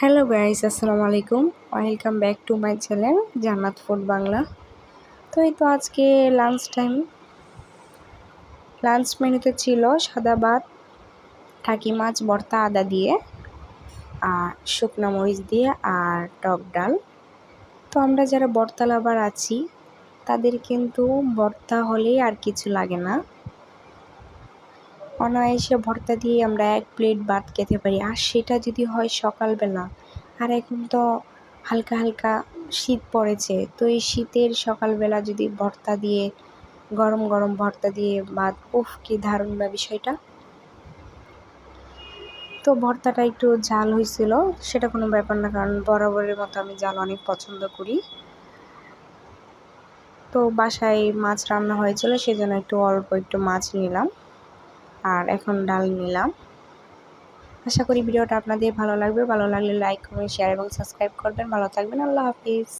Hello guys, আসসালামু আলাইকুম। Welcome back to my channel জান্নাত ফুড বাংলা। তো এই তো আজকে লাঞ্চ মেনুতে ছিল সাদা ভাত, টাকি মাছ ভর্তা আদা দিয়ে আর শুকনো মরিচ দিয়ে আর টক ডাল। তো আমরা যারা ভর্তা লাভার আছি তাদের কিন্তু ভর্তা হলেই আর কিছু লাগে না, অনায়াসে ভর্তা দিয়ে আমরা এক প্লেট ভাত খেতে পারি। আর সেটা যদি হয় সকালবেলা, আর এখন তো হালকা হালকা শীত পড়েছে, তো এই শীতের সকালবেলা যদি ভর্তা দিয়ে গরম গরম ভর্তা দিয়ে ভাত, উফ কি দারুণ না বিষয়টা। তো ভর্তাটা একটু ঝাল হয়েছিল, সেটা কোনো ব্যাপার না, কারণ বরাবরের মতো আমি ঝাল অনেক পছন্দ করি। তো বাসায় মাছ রান্না হয়েছিল, সেজন্য অল্প একটু মাছ নিলাম আর এখন ডাল নিলাম। আশা করি ভিডিওটা আপনাদের ভালো লাগবে। ভালো লাগলে লাইক, কমেন্ট, শেয়ার এবং সাবস্ক্রাইব করবেন। ভালো থাকবেন। আল্লাহ হাফিজ।